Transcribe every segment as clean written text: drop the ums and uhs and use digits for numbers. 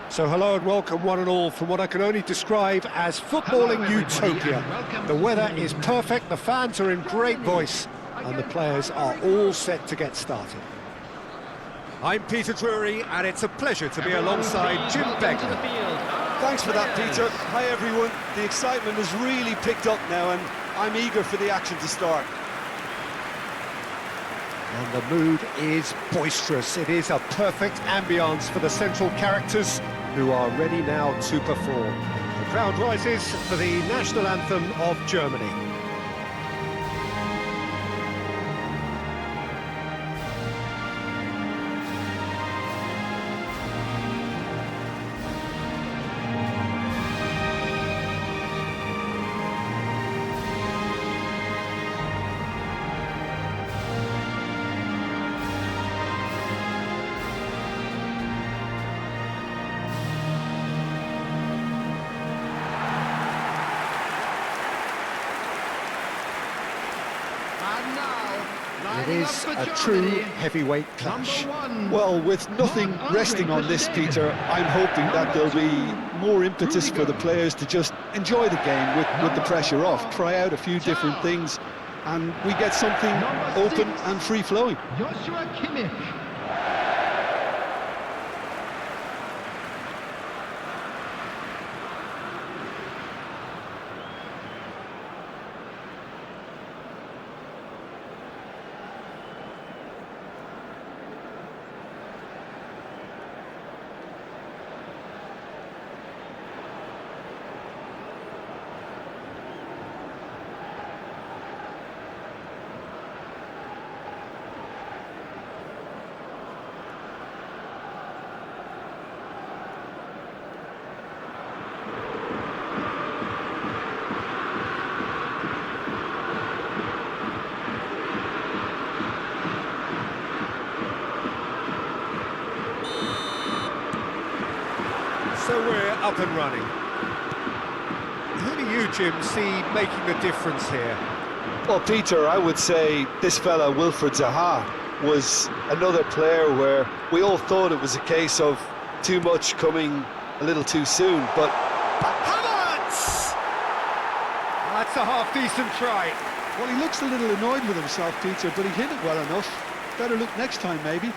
So hello and welcome one and all from what I can only describe as footballing utopia. The weather is perfect, the fans are in great voice, and the players are all set to get started. I'm Peter Drury, and it's a pleasure to be alongside Jim Begley. Thanks for that, Peter. Hi everyone. The excitement has really picked up now and I'm eager for the action to start. And the mood is boisterous. It is a perfect ambience for the central characters who are ready now to perform. The crowd rises for the national anthem of Germany. It is a true heavyweight clash. Well, with nothing resting on this, Peter, I'm hoping that there'll be more impetus for the players to just enjoy the game with the pressure off, try out a few different things, and we get something open and free-flowing. So we're up and running. Who do you, Jim, see making the difference here? Well, Peter, I would say this fella, Wilfried Zaha, was another player where we all thought it was a case of too much coming a little too soon, but... Havertz! That's a half-decent try. Well, he looks a little annoyed with himself, Peter, but he hit it well enough. Better look next time, maybe.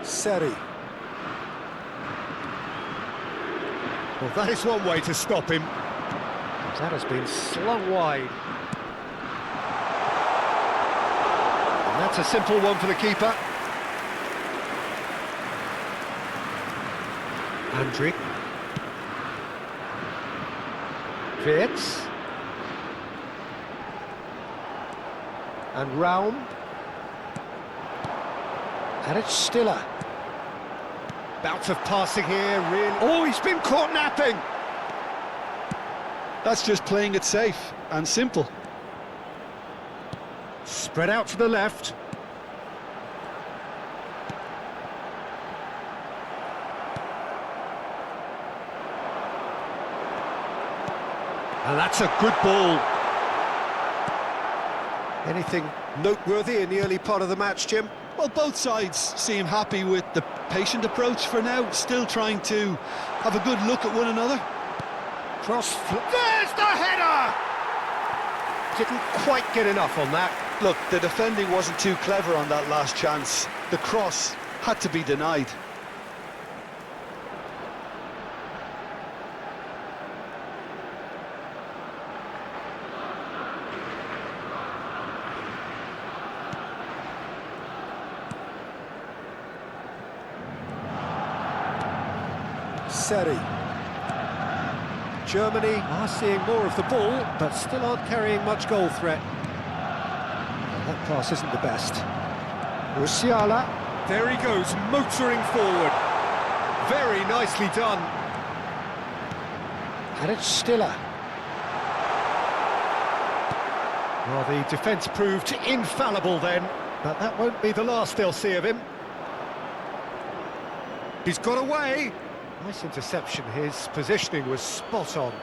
Seri. Well, that is one way to stop him. That has been slung wide. And that's a simple one for the keeper. Andrick. Wirtz. And Raum. And it's Stiller. Bout of passing here, really. Oh, he's been caught napping! That's just playing it safe and simple. Spread out to the left. And that's a good ball. Anything noteworthy in the early part of the match, Jim? Well, both sides seem happy with the patient approach for now, still trying to have a good look at one another. There's the header! Didn't quite get enough on that. Look, the defending wasn't too clever on that last chance. The cross had to be denied. Seri. Germany are seeing more of the ball, but still aren't carrying much goal threat. Well, that pass isn't the best. Musiala. There he goes, motoring forward. Very nicely done. And it's Stiller. Well, the defence proved infallible then, but that won't be the last they'll see of him. He's got away. Nice interception. His positioning was spot on.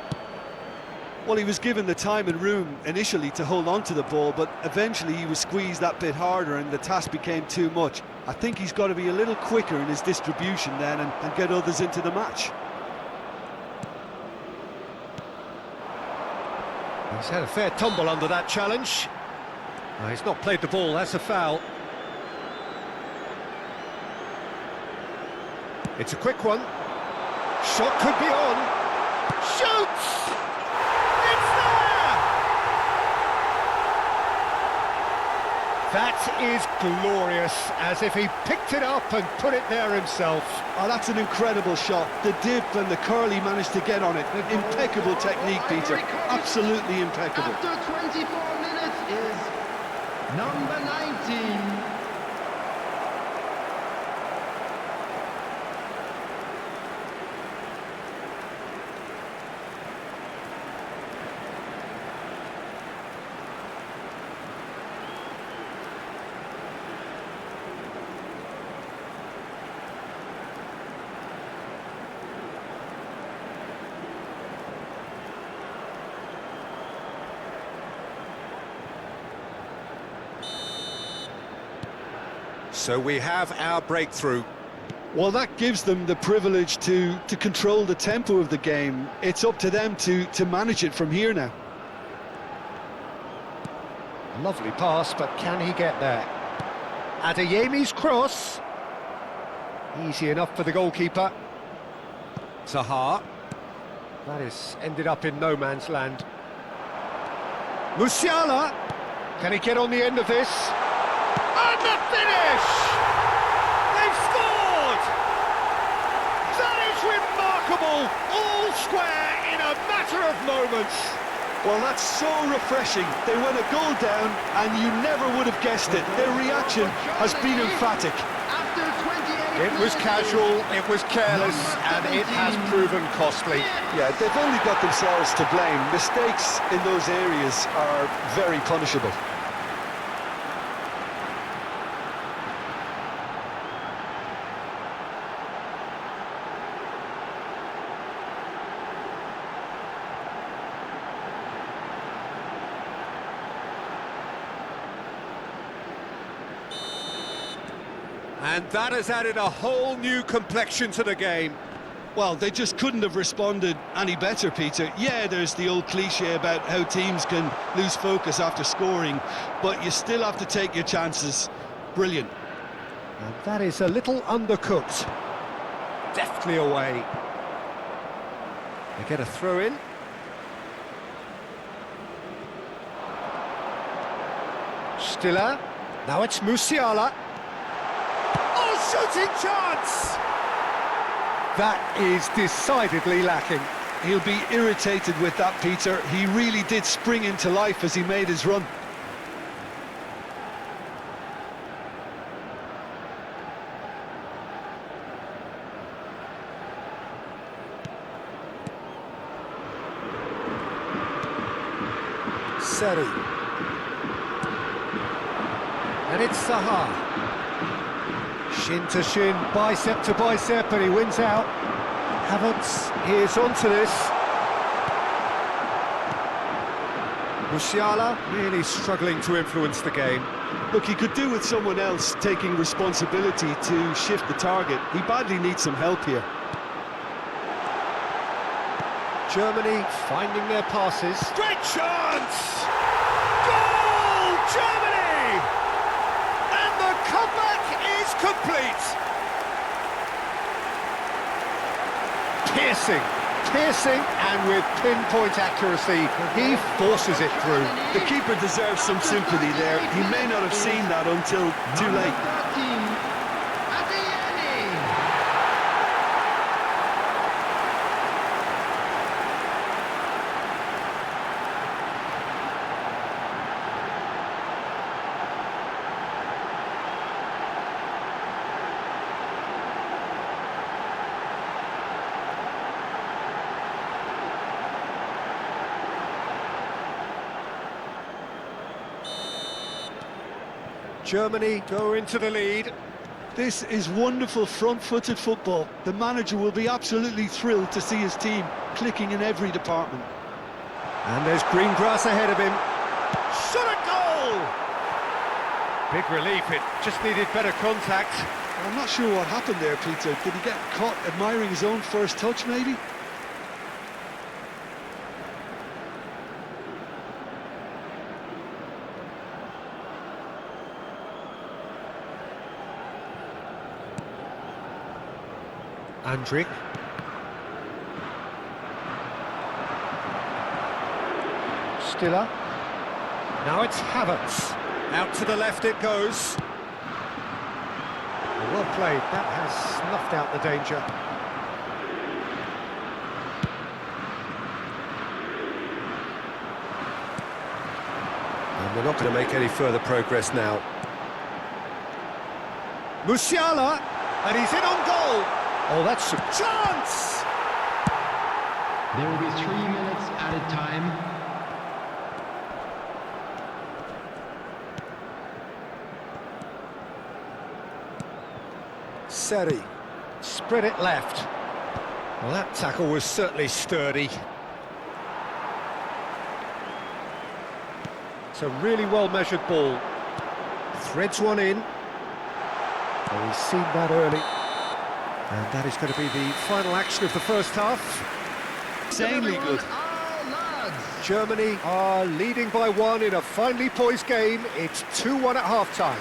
Well, he was given the time and room initially to hold on to the ball, but eventually he was squeezed that bit harder and the task became too much. I think he's got to be a little quicker in his distribution then and get others into the match. He's had a fair tumble under that challenge. No, he's not played the ball, that's a foul. It's a quick one. Shot could be on. Shoots! It's there! That is glorious, as if he picked it up and put it there himself. Oh, that's an incredible shot. The dip and the curl he managed to get on it. Impeccable technique, Peter. Absolutely impeccable. After 24 minutes is number 19. So we have our breakthrough. Well, that gives them the privilege to control the tempo of the game. It's up to them to manage it from here now. Lovely pass, but can he get there? Adeyemi's cross. Easy enough for the goalkeeper. Zaha. That is ended up in no man's land. Musiala. Can he get on the end of this? And the finish! They've scored! That is remarkable! All square in a matter of moments. Well, that's so refreshing. They went a goal down and you never would have guessed it. Their reaction has been emphatic. After 28 It was casual, it was careless, and it has proven costly. Yeah, they've only got themselves to blame. Mistakes in those areas are very punishable. And that has added a whole new complexion to the game. Well, they just couldn't have responded any better, Peter. Yeah, there's the old cliche about how teams can lose focus after scoring, but you still have to take your chances. Brilliant. And that is a little undercooked. Deftly away. They get a throw in. Stiller. Now it's Musiala. Oh, shooting chance! That is decidedly lacking. He'll be irritated with that, Peter. He really did spring into life as he made his run. Seri. And it's Zaha. Shin to shin, bicep to bicep, and he wins out. Havertz is onto this. Musiala really struggling to influence the game. Look, he could do with someone else taking responsibility to shift the target. He badly needs some help here. Germany finding their passes. Great chance! Goal, Germany! And the comeback is complete. Piercing, and with pinpoint accuracy, he forces it through. The keeper deserves some sympathy there. He may not have seen that until too late. 13. Adeyemi. Germany go into the lead. This is wonderful front-footed football. The manager will be absolutely thrilled to see his team clicking in every department. And there's green grass ahead of him. Shot a goal! Big relief, it just needed better contact. I'm not sure what happened there, Peter. Did he get caught admiring his own first touch, maybe? Andrik. Stiller. Now it's Havertz. Out to the left it goes. Well played, that has snuffed out the danger. And we're not going to make any further progress now. Musiala, and he's in on goal. Oh, that's a chance! There will be 3 minutes added time. Seri, spread it left. Well, that tackle was certainly sturdy. It's a really well-measured ball. Threads one in. Oh, he's seen that early. And that is going to be the final action of the first half. Insanely good. Germany are leading by 1 in a finely poised game. It's 2-1 at half-time.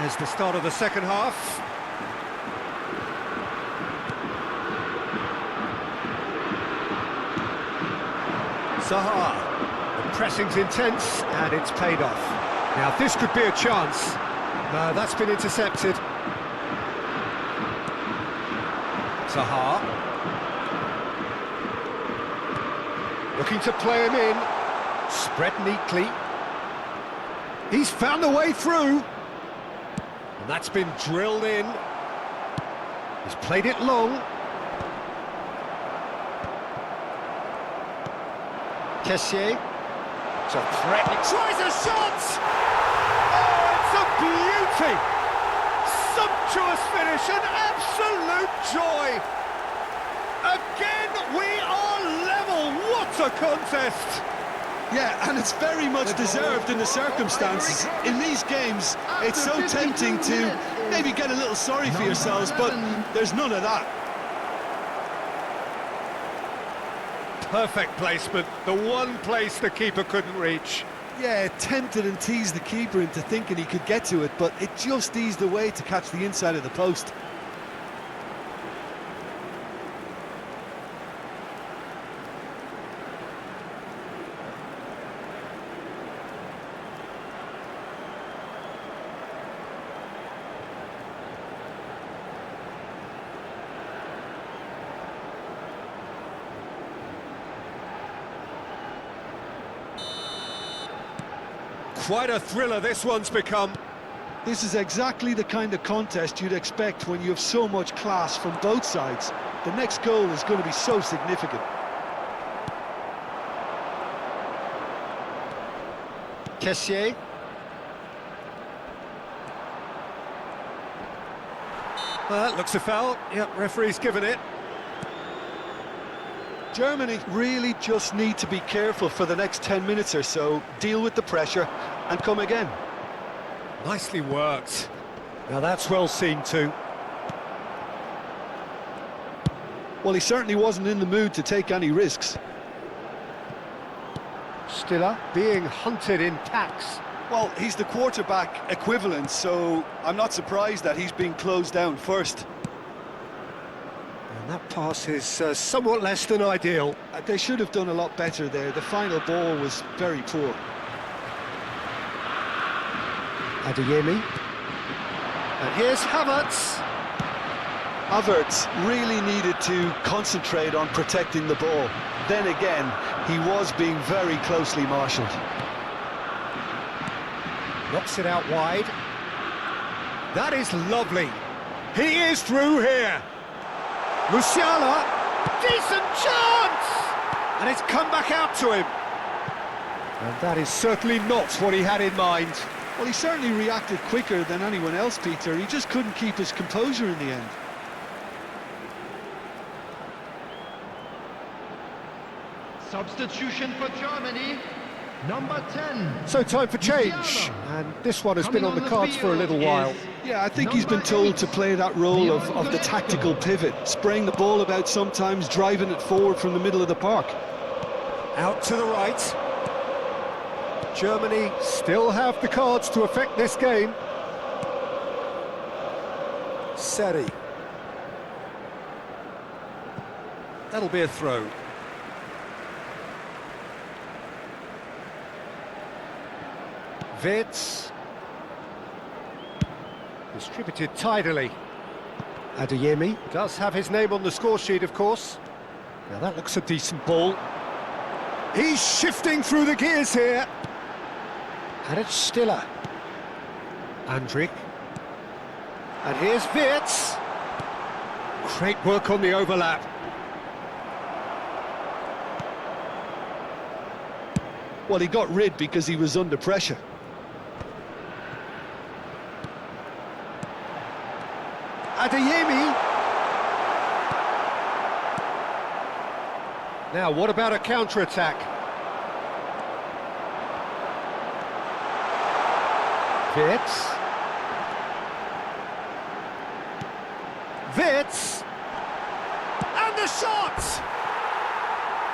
There's the start of the second half. Zaha. The pressing's intense and it's paid off. Now this could be a chance. No, that's been intercepted. Zaha. Looking to play him in. Spread neatly. He's found a way through. And that's been drilled in. He's played it long. Kessié. It's a threat. He tries a shot! Oh, it's a beauty! Sumptuous finish, an absolute joy! Again, we are level. What a contest! Yeah, and it's very much deserved in the circumstances. In these games, it's so tempting to maybe get a little sorry for yourselves, but there's none of that. Perfect placement, the one place the keeper couldn't reach. Yeah, tempted and teased the keeper into thinking he could get to it, but it just eased away to catch the inside of the post. Quite a thriller this one's become. This is exactly the kind of contest you'd expect when you have so much class from both sides. The next goal is going to be so significant. Kessié. Looks a foul. Yep, referee's given it. Germany really just need to be careful for the next 10 minutes or so, deal with the pressure and come again. Nicely worked. Now that's well seen too. Well, he certainly wasn't in the mood to take any risks. Stiller being hunted in packs. Well, he's the quarterback equivalent, so I'm not surprised that he's being closed down first. And that pass is somewhat less than ideal. They should have done a lot better there. The final ball was very poor. Adeyemi. And here's Havertz. Havertz really needed to concentrate on protecting the ball. Then again, he was being very closely marshalled. Knocks it out wide. That is lovely. He is through here. Musiala, decent chance! And it's come back out to him. And that is certainly not what he had in mind. Well, he certainly reacted quicker than anyone else, Peter. He just couldn't keep his composure in the end. Substitution for Germany, number 10. So time for change, and this one has been on the cards for a little while. Yeah, I think he's been told to play that role of the tactical pivot, spraying the ball about sometimes, driving it forward from the middle of the park. Out to the right. Germany still have the cards to affect this game. Seri. That'll be a throw. Wirtz. Distributed tidily. Adeyemi does have his name on the score sheet, of course. Now that looks a decent ball. He's shifting through the gears here. And it's Stiller. Andrik. And here's Wirtz. Great work on the overlap. Well, he got rid because he was under pressure. Adeyemi. Now, what about a counter-attack? Wirtz. Wirtz. And the shot!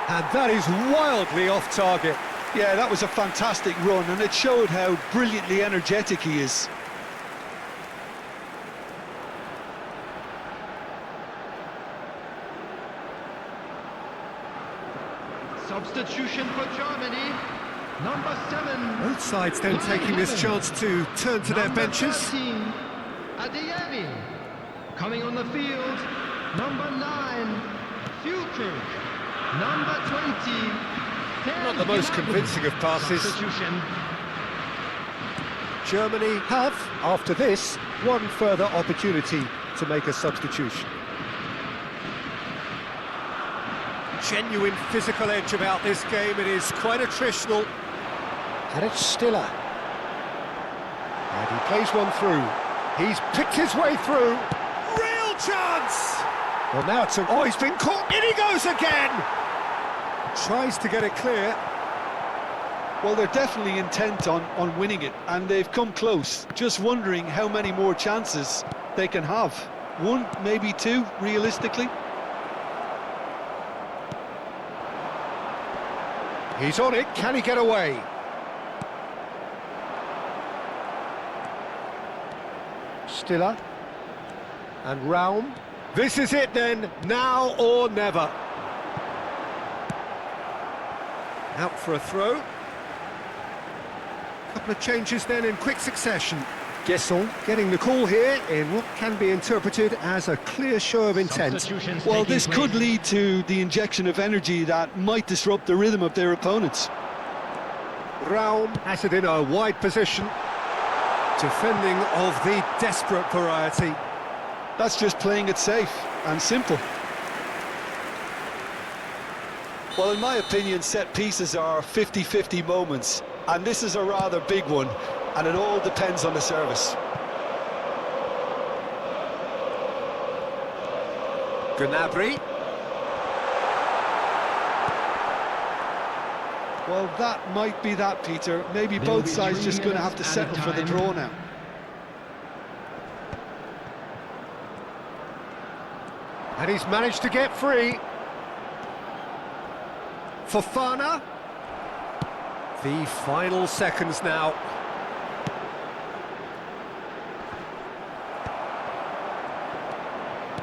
And that is wildly off target. Yeah, that was a fantastic run, and it showed how brilliantly energetic he is. Substitution for Germany, number 7. Both sides then taking this chance to turn to their benches. 13, Adeyemi. Coming on the field, number 9, Future. Number 20, Not the most convincing of passes. Substitution. Germany have, after this, one further opportunity to make a substitution. Genuine physical edge about this game. It is quite attritional. And it's Stiller. And he plays one through. He's picked his way through. Real chance! Well, now it's a... Oh, he's been caught. In he goes again! Tries to get it clear. Well, they're definitely intent on winning it, and they've come close. Just wondering how many more chances they can have. One, maybe two, realistically. He's on it. Can he get away? Stiller. And Raum. This is it then. Now or never. Out for a throw. Couple of changes then in quick succession. Gesson getting the call here in what can be interpreted as a clear show of intent. Substitutions Well, taking this place. could lead to the injection of energy that might disrupt the rhythm of their opponents. Raum has it in a wide position. Defending of the desperate variety. That's just playing it safe and simple. Well, in my opinion, set pieces are 50-50 moments, and this is a rather big one, and it all depends on the service. Gnabry. Well, that might be that, Peter. Maybe There will both be sides 3 just going to have to minutes at a settle for the time. draw now. And he's managed to get free. Fofana. The final seconds now.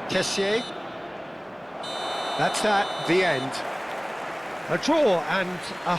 Kessié. That's that, the end. A draw and a